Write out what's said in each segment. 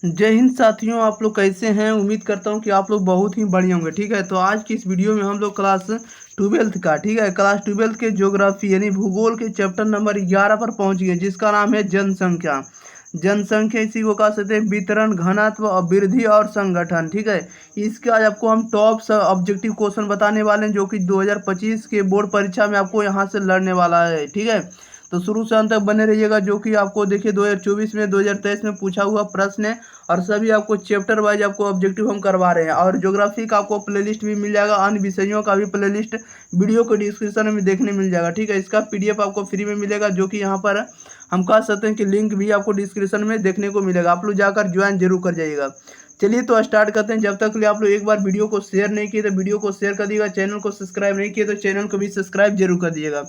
जय हिंद साथियों, आप लोग कैसे हैं। उम्मीद करता हूं कि आप लोग बहुत ही बढ़िया होंगे। ठीक है, तो आज की इस वीडियो में हम लोग क्लास 12th का, ठीक है, क्लास 12th के ज्योग्राफी यानी भूगोल के चैप्टर नंबर 11 पर पहुंच गए, जिसका नाम है जनसंख्या। जनसंख्या इसी को कह सकते हैं वितरण, घनत्व और वृद्धि और संगठन। ठीक है, इसके आज आपको हम टॉप ऑब्जेक्टिव क्वेश्चन बताने वाले हैं, जो कि 2025 के बोर्ड परीक्षा में आपको यहाँ से लड़ने वाला है। ठीक है, तो शुरू से अंत तक बने रहिएगा, जो कि आपको देखिए 2024 में 2023 में पूछा हुआ प्रश्न है, और सभी आपको चैप्टर वाइज आपको ऑब्जेक्टिव हम करवा रहे हैं। और ज्योग्राफी का आपको प्लेलिस्ट भी मिल जाएगा, अन्य विषयों का भी प्लेलिस्ट वीडियो को डिस्क्रिप्शन में देखने मिल जाएगा। ठीक है, इसका पीडीएफ आपको फ्री में मिलेगा, जो कि यहाँ पर हम कह सकते हैं कि लिंक भी आपको डिस्क्रिप्शन में देखने को मिलेगा। आप लोग जाकर ज्वाइन जरूर कर जाइएगा। चलिए तो स्टार्ट करते हैं। जब तक के लिए आप लोग एक बार वीडियो को शेयर नहीं किए तो वीडियो को शेयर कर दिएगा, चैनल को सब्सक्राइब नहीं किए तो चैनल को भी सब्सक्राइब जरूर कर दिएगा।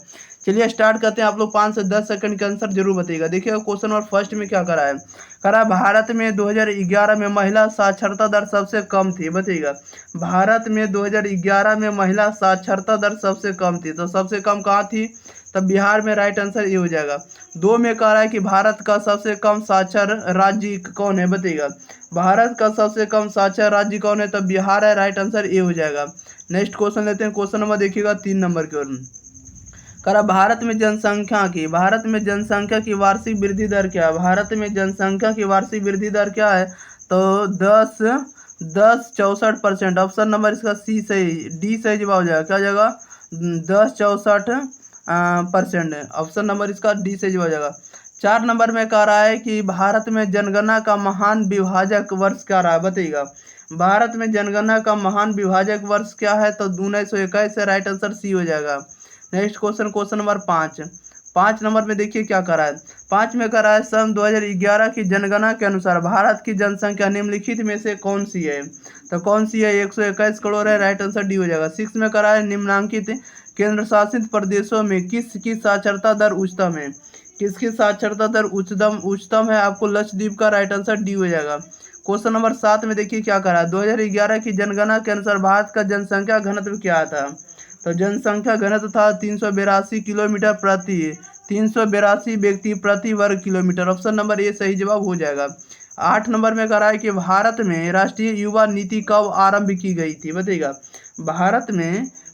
चलिए स्टार्ट करते हैं। आप लोग 5 से 10 सेकंड के आंसर जरूर बताइएगा। देखिएगा क्वेश्चन और फर्स्ट में क्या करा है। करा भारत में 2011 में महिला साक्षरता दर सबसे कम थी। बताइएगा भारत में 2011 में महिला साक्षरता दर सबसे कम थी, तो सबसे कम कहाँ थी, तब बिहार में। राइट आंसर ये हो जाएगा। 2 में कह रहा है कि भारत का सबसे कम साक्षर राज्य कौन है। बताइएगा भारत का सबसे कम साक्षर राज्य कौन है, तब बिहार है। राइट आंसर ये हो जाएगा। नेक्स्ट क्वेश्चन लेते हैं। क्वेश्चन नंबर देखिएगा 3 नंबर की ओर। करा भारत में जनसंख्या की वार्षिक वृद्धि दर क्या है। भारत में जनसंख्या की वार्षिक वृद्धि दर क्या है, तो 10.64%। ऑप्शन नंबर इसका सी सही, डी सही जवाब हो जाएगा। क्या हो जाएगा, 10.64% है। ऑप्शन नंबर इसका डी सही जवाब हो जाएगा। 4 नंबर में कह रहा है कि भारत में जनगणना का महान विभाजक वर्ष क्या रहा है। बताइएगा भारत में जनगणना का महान विभाजक वर्ष क्या है, तो 1921 है। राइट आंसर सी हो जाएगा। Next question, question number 5। 5 number में देखिए क्या करा है। 5 में करा है सन 2011 की जनगणना के अनुसार भारत की जनसंख्या निम्नलिखित में से कौन सी है, तो कौन सी है, 121 करोड़ है। राइट आंसर डी हो जाएगा। 6 में करा है निम्नांकित केंद्र शासित प्रदेशों में किसकी साक्षरता दर उच्चतम है। किसकी साक्षरता दर उच्चतम है, आपको लक्षद्वीप का। राइट आंसर डी हो जाएगा। क्वेश्चन नंबर 7 में देखिए क्या करा है। 2011 की जनगणना के अनुसार भारत का जनसंख्या घनत्व क्या था, तो जनसंख्या घनत्व था 382 किलोमीटर प्रति 382 व्यक्ति प्रति वर्ग किलोमीटर। ऑप्शन नंबर ए सही जवाब हो जाएगा। 8 नंबर में कह रहा है कि भारत में राष्ट्रीय युवा नीति कब आरंभ की गई थी। बताइएगा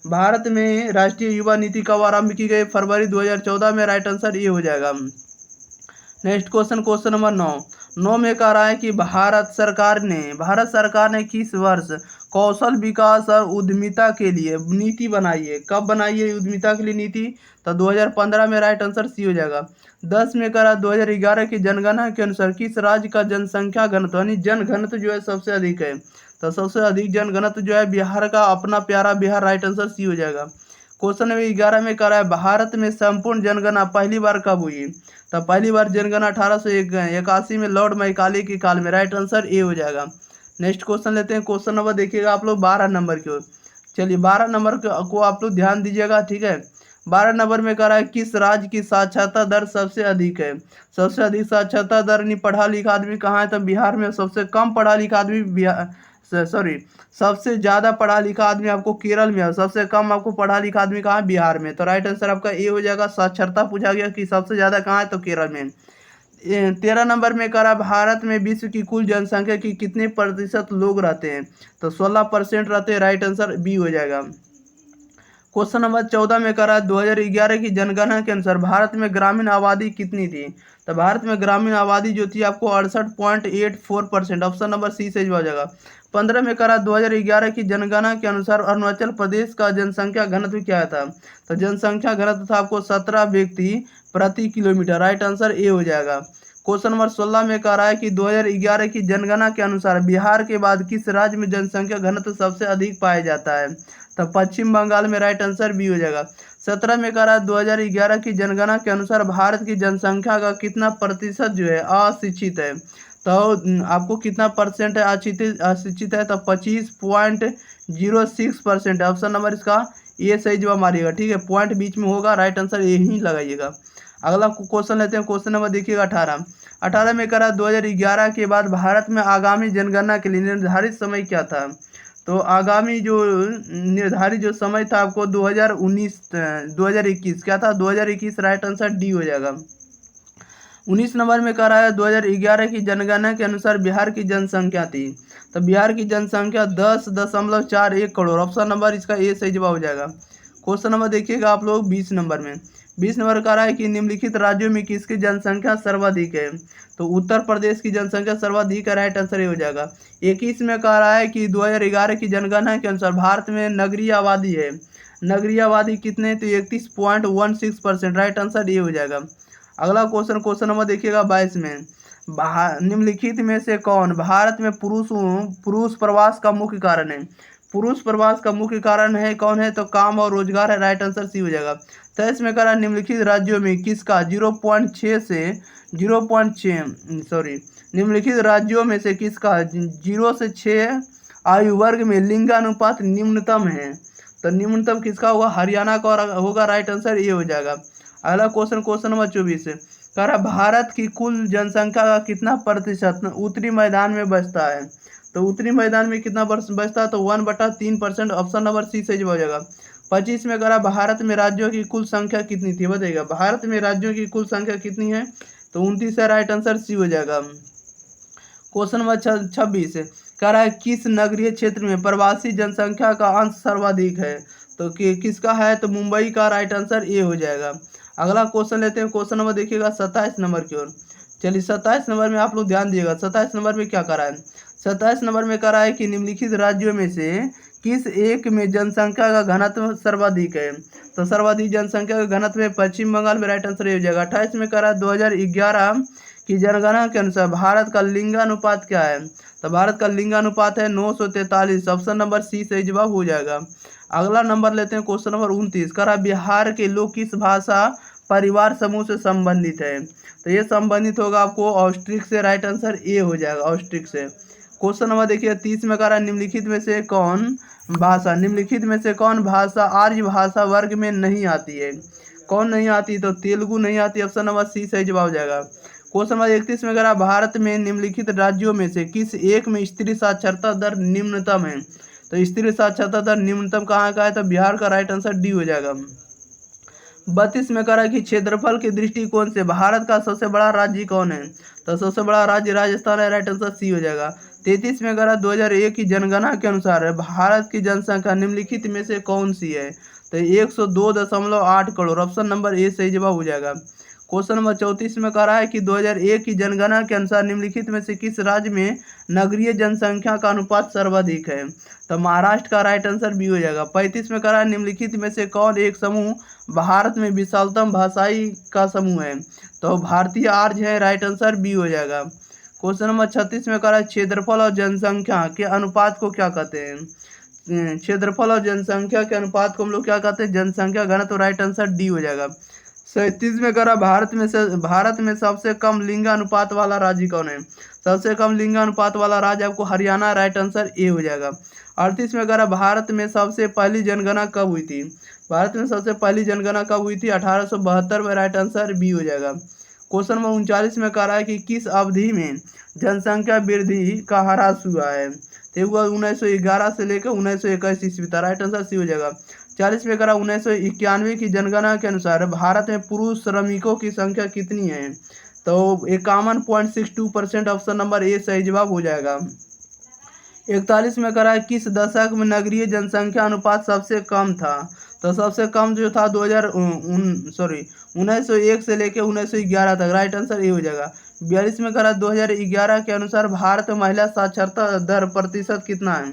भारत में राष्ट्रीय युवा नीति कब आरंभ की गई, फरवरी 2014 में। राइट आंसर ये हो जाएगा। नेक्स्ट क्वेश्चन, क्वेश्चन नंबर 9 में कह रहा है कि भारत सरकार ने किस वर्ष कौशल विकास और उद्यमिता के लिए नीति बनाई है। कब बनाई है उद्यमिता के लिए नीति, तो 2015 में। राइट आंसर सी हो जाएगा। 10 में कह रहा है 2011 की जनगणना के अनुसार किस राज्य का जनसंख्या घनत्व यानी जन घनत्व जो है सबसे अधिक है, तो सबसे अधिक जन घनत्व जो है बिहार का, अपना प्यारा बिहार। राइट आंसर सी हो जाएगा। क्वेश्चन नंबर 11 में कह रहा है भारत में संपूर्ण जनगणना पहली बार कब हुई, तो पहली बार जनगणना 1881 में लॉर्ड मैकाले के काल में। राइट आंसर ए हो जाएगा। नेक्स्ट क्वेश्चन लेते हैं। क्वेश्चन नंबर देखिएगा आप लोग 12 नंबर की ओर। चलिए 12 नंबर को आप लोग ध्यान दीजिएगा। ठीक है, 12 नंबर में कह रहा है किस राज्य की साक्षरता दर सबसे अधिक है। सबसे अधिक साक्षरता दर नहीं पढ़ा लिखा आदमी कहाँ है, तो बिहार में। सबसे कम पढ़ा लिखा आदमी सॉरी सबसे ज्यादा पढ़ा लिखा आदमी आपको केरल में है, सबसे कम आपको पढ़ा लिखा आदमी कहाँ है, बिहार में। तो राइट आंसर आपका ए हो जाएगा। साक्षरता पूछा गया कि सबसे ज्यादा कहाँ है, तो केरल में। 13 नंबर में करा भारत में विश्व की कुल जनसंख्या की कितने प्रतिशत लोग रहते हैं, तो 16% रहते हैं। राइट आंसर बी हो जाएगा। क्वेश्चन नंबर 14 में करा 2011 की जनगणना के अनुसार भारत में ग्रामीण आबादी कितनी थी, तो भारत में ग्रामीण आबादी जो थी आपको 68.84%। ऑप्शन नंबर सी से हो जाएगा। 15 में करा 2011 की जनगणना के अनुसार अरुणाचल प्रदेश का जनसंख्या घनत्व क्या था, तो जनसंख्या घनत्व था आपको 17 व्यक्ति प्रति किलोमीटर। राइट आंसर ए हो जाएगा। क्वेश्चन नंबर 16 में कह रहा है कि 2011 की जनगणना के अनुसार बिहार के बाद किस राज्य में जनसंख्या घनत्व सबसे अधिक पाया जाता है, तो पश्चिम बंगाल में। राइट आंसर बी हो जाएगा। 17 में कह रहा है 2011 की जनगणना के अनुसार भारत की जनसंख्या का कितना प्रतिशत जो है अशिक्षित है, तो आपको कितना परसेंट है अशिक्षित है, तो 25.06% है। ऑप्शन नंबर इसका ये सही जवाब मारिएगा। ठीक है, पॉइंट बीच में होगा, राइट आंसर यही लगाइएगा। अगला क्वेश्चन लेते हैं। क्वेश्चन नंबर देखिएगा 18 में करा 2011 के बाद भारत में आगामी जनगणना के लिए निर्धारित समय क्या था, तो आगामी जो निर्धारित जो समय था आपको 2021 क्या था, 2021। राइट आंसर डी हो जाएगा। 19 नंबर में कह रहा है 2011 की जनगणना के अनुसार बिहार की जनसंख्या थी। तो बिहार की जनसंख्या 10.41 करोड़। ऑप्शन नंबर इसका ए सही जवाब हो जाएगा। क्वेश्चन नंबर देखिएगा आप लोग 20 नंबर में। 20 नंबर कह रहा है कि निम्नलिखित राज्यों में किसकी जनसंख्या सर्वाधिक है। तो उत्तर प्रदेश की जनसंख्या सर्वाधिक है, राइट आंसर ये हो जाएगा। 21 में कह रहा है कि 2011 की जनगणना के अनुसार भारत में नगरीय आबादी है। नगरीय आबादी कितने, तो 31.16%, राइट आंसर ये हो जाएगा। अगला क्वेश्चन नंबर देखिएगा 22 में। निम्नलिखित में से कौन भारत में पुरुष प्रवास का मुख्य कारण है। पुरुष प्रवास का मुख्य कारण है कौन है, तो काम और रोजगार है, राइट आंसर सी हो जाएगा। 23 में करा निम्नलिखित राज्यों में किसका 0.6 से 0.6 सॉरी निम्नलिखित राज्यों में से किसका 0 से 6 आयु वर्ग में लिंगानुपात निम्नतम है। तो निम्नतम किसका होगा, हरियाणा का होगा, राइट आंसर ये हो जाएगा। अगला क्वेश्चन नंबर 24 कह रहा भारत की कुल जनसंख्या का कितना प्रतिशत उत्तरी मैदान में बसता है। तो उत्तरी मैदान में कितना बसता है, तो 1/3%, ऑप्शन नंबर सी सही जवाब हो जाएगा। 25 में करा भारत में राज्यों की कुल संख्या कितनी थी, बताइएगा भारत में राज्यों की कुल संख्या कितनी है, तो 29 है, राइट आंसर सी हो जाएगा। क्वेश्चन नंबर 26 कह रहा है किस नगरीय क्षेत्र में प्रवासी जनसंख्या का अंश सर्वाधिक है। तो किसका है, तो मुंबई का, राइट आंसर ए हो जाएगा। अगला क्वेश्चन लेते हैं। क्वेश्चन नंबर देखिएगा 27 नंबर की ओर। चलिए 27 नंबर में आप लोग ध्यान दिएगा। 27 नंबर में क्या करा है, 27 नंबर में करा है कि निम्नलिखित राज्यों में से किस एक में जनसंख्या का घनत्व सर्वाधिक है। तो सर्वाधिक जनसंख्या का घनत्व है पश्चिम बंगाल में, राइट आंसर ये हो जाएगा। 28 में करा 2011 की जनगणना के अनुसार भारत का लिंगानुपात क्या है। तो भारत का लिंगानुपात है 943, ऑप्शन नंबर सी सही जवाब हो जाएगा। अगला नंबर लेते हैं क्वेश्चन नंबर 29 करा बिहार के लोग किस भाषा परिवार समूह से संबंधित है। तो ये संबंधित होगा आपको ऑस्ट्रिक से, राइट आंसर ए हो जाएगा, ऑस्ट्रिक से। क्वेश्चन नंबर देखिए 30 में करा निम्नलिखित में से कौन भाषा आर्य भाषा वर्ग में नहीं आती है। कौन नहीं आती, तो तेलुगु नहीं आती, ऑप्शन नंबर सी सही जवाब हो जाएगा। क्वेश्चन नंबर 31 में करा भारत में निम्नलिखित राज्यों में से किस एक में स्त्री साक्षरता दर निम्नतम है। तो स्त्री साक्षरता दर निम्नतम कहाँ का है, तो बिहार का, राइट आंसर डी हो जाएगा। 32 में करा कि क्षेत्रफल के दृष्टिकोण से भारत का सबसे बड़ा राज्य कौन है। तो सबसे बड़ा राज्य राजस्थान है, राइट आंसर सी हो जाएगा। 33 में करा 2001 की जनगणना के अनुसार भारत की जनसंख्या निम्नलिखित में से कौन सी है। तो 102.8 करोड़, ऑप्शन नंबर ए सही जवाब हो जाएगा। क्वेश्चन नंबर 34 में कह रहा है कि 2001 की जनगणना के अनुसार निम्नलिखित में से किस राज्य में नगरीय जनसंख्या का अनुपात सर्वाधिक है। तो महाराष्ट्र का, राइट आंसर बी हो जाएगा। 35 में कह रहा है निम्नलिखित में से कौन एक समूह भारत में विशालतम भाषाई का समूह है। तो भारतीय आर्य है, राइट आंसर बी हो जाएगा। क्वेश्चन नंबर 36 में कह रहा है क्षेत्रफल और जनसंख्या के अनुपात को क्या कहते हैं। क्षेत्रफल और जनसंख्या के अनुपात को हम लोग क्या कहते हैं, जनसंख्या घनत्व, राइट आंसर डी हो जाएगा। 37 में करा भारत में सबसे कम लिंगानुपात वाला राज्य कौन है। सबसे कम लिंगानुपात वाला राज्य आपको हरियाणा, राइट आंसर ए हो जाएगा। 38 में करा भारत में सबसे पहली जनगणना कब हुई थी। भारत में सबसे पहली जनगणना कब हुई थी, 1872 में, राइट आंसर बी हो जाएगा। क्वेश्चन नंबर 39 में कह रहा है कि किस अवधि में जनसंख्या वृद्धि का ह्रास हुआ है। तो हुआ 1911 से लेकर 1921 ईस्वी तक, राइट आंसर सी हो जाएगा। 40 में करा 1991 की जनगणना के अनुसार भारत में पुरुष श्रमिकों की संख्या कितनी है। तो 51.62%, ऑप्शन नंबर ए सही जवाब हो जाएगा। 41 में करा है किस दशक में नगरीय जनसंख्या अनुपात सबसे कम था। तो सबसे कम जो था 1901 से लेकर 1911 तक, राइट आंसर ए हो जाएगा। 42 में करा 2011 के अनुसार भारत में महिला साक्षरता दर प्रतिशत कितना है।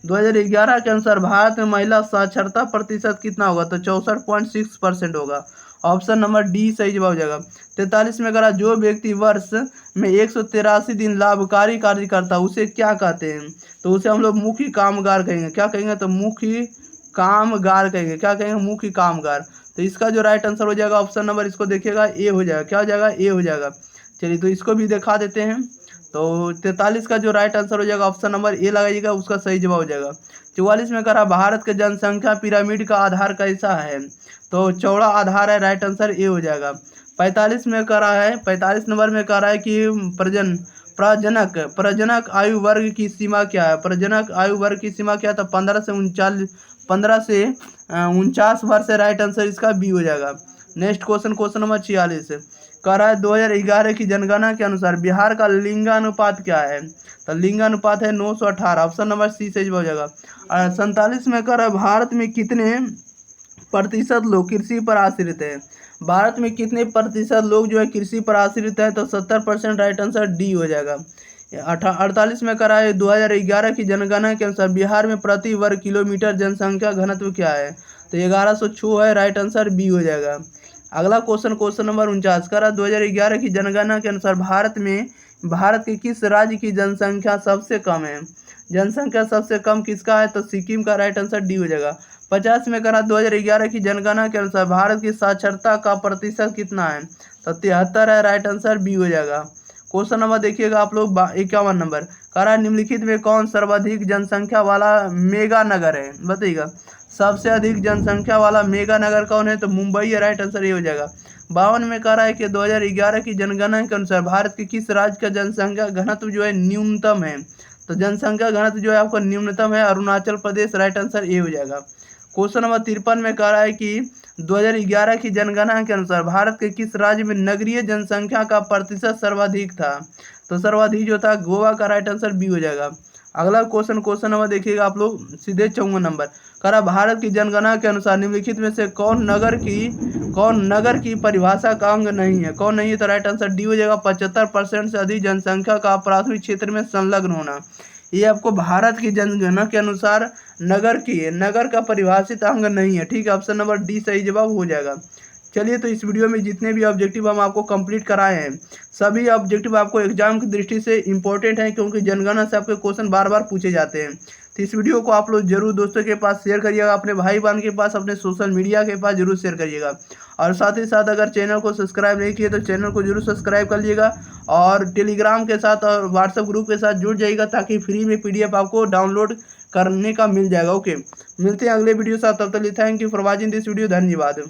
2011 के अनुसार भारत में महिला साक्षरता प्रतिशत कितना होगा, तो 64.6% होगा, ऑप्शन नंबर डी सही जवाब हो जाएगा। 43 में करा जो व्यक्ति वर्ष में 183 दिन लाभकारी कार्य करता है उसे क्या कहते हैं। तो उसे हम लोग मुख्य कामगार कहेंगे। क्या कहेंगे, तो मुख्य कामगार कहेंगे। क्या कहेंगे, मुख्य कामगार। तो इसका जो राइट आंसर हो जाएगा ऑप्शन नंबर, इसको देखिएगा, ए हो जाएगा। क्या हो जाएगा, ए हो जाएगा। चलिए तो इसको भी दिखा देते हैं। तो 43 का जो राइट आंसर हो जाएगा ऑप्शन नंबर ए लगाइएगा, उसका सही जवाब हो जाएगा। 44 में करा भारत के जनसंख्या पिरामिड का आधार कैसा है। तो चौड़ा आधार है, राइट आंसर ए हो जाएगा। 45 में करा है 45 नंबर में कह रहा है कि प्रजनक आयु वर्ग की सीमा क्या है। प्रजनक आयु वर्ग की सीमा क्या है, तो 15 से 49 वर्ष है, राइट आंसर इसका बी हो जाएगा। नेक्स्ट क्वेश्चन नंबर 46 कह रहा है 2011 की जनगणना के अनुसार बिहार का लिंगानुपात क्या है, तो लिंगानुपात है 918, ऑप्शन नंबर सी सही हो जाएगा। 47 में कह रहा है भारत में कितने प्रतिशत लोग कृषि पर आश्रित है, भारत में कितने प्रतिशत लोग जो है कृषि पर आश्रित है, तो 70%, राइट आंसर डी हो जाएगा। 48 में करा है 2011 की जनगणना के अनुसार बिहार में प्रति वर्ग किलोमीटर जनसंख्या घनत्व क्या है, तो 1106 है, राइट आंसर बी हो जाएगा। अगला क्वेश्चन नंबर 49 करा 2011 की जनगणना के अनुसार भारत के किस राज्य की जनसंख्या सबसे कम है, जनसंख्या सबसे कम किसका है, तो सिक्किम का, राइट आंसर डी हो जाएगा। 50 में करा 2011 की जनगणना के अनुसार भारत की साक्षरता का प्रतिशत कितना है, तो 73 है, राइट आंसर बी हो जाएगा। क्वेश्चन नंबर देखिएगा आप लोग 51 नंबर करा निम्नलिखित में कौन सर्वाधिक जनसंख्या वाला मेगा नगर है, बताइएगा सबसे अधिक जनसंख्या वाला मेगा नगर कौन है, तो मुंबई है, राइट आंसर ये हो जाएगा। 52 में कह रहा है कि 2011 की जनगणना के अनुसार भारत के किस राज्य का जनसंख्या घनत्व जो है न्यूनतम है, तो जनसंख्या घनत्व जो है आपको न्यूनतम है Arunachal Pradesh, right answer A हो जाएगा। क्वेश्चन नंबर 53 में कह रहा है कि 2011 की जनगणना के अनुसार भारत के किस राज्य में नगरीय जनसंख्या का प्रतिशत सर्वाधिक था, तो सर्वाधिक जो था गोवा का, राइट आंसर बी हो जाएगा। अगला क्वेश्चन नंबर देखिएगा आप लोग सीधे 54 नंबर कह रहा भारत की जनगणना के अनुसार निम्नलिखित में से कौन नगर की परिभाषा का अंग नहीं है, कौन नहीं है, तो राइट आंसर डी हो जाएगा। 75% से अधिक जनसंख्या का प्राथमिक क्षेत्र में संलग्न होना, ये आपको भारत की जनगणना के अनुसार नगर का परिभाषित अंग नहीं है, ठीक है, ऑप्शन नंबर डी सही जवाब हो जाएगा। चलिए, तो इस वीडियो में जितने भी ऑब्जेक्टिव हम आपको कंप्लीट कराए हैं सभी ऑब्जेक्टिव आपको एग्जाम की दृष्टि से इंपॉर्टेंट हैं, क्योंकि जनगणना से आपके क्वेश्चन बार बार पूछे जाते हैं। तो इस वीडियो को आप लोग जरूर दोस्तों के पास शेयर करिएगा, अपने भाई बहन के पास, अपने सोशल मीडिया के पास जरूर शेयर करिएगा। और साथ ही साथ अगर चैनल को सब्सक्राइब नहीं किए तो चैनल को जरूर सब्सक्राइब कर लीजिएगा, और टेलीग्राम के साथ और व्हाट्सएप ग्रुप के साथ जुड़ जाइएगा, ताकि फ्री में PDF आपको डाउनलोड करने का मिल जाएगा। ओके, मिलते हैं अगले वीडियो साथ, तब तक thank you for watching this video, धन्यवाद।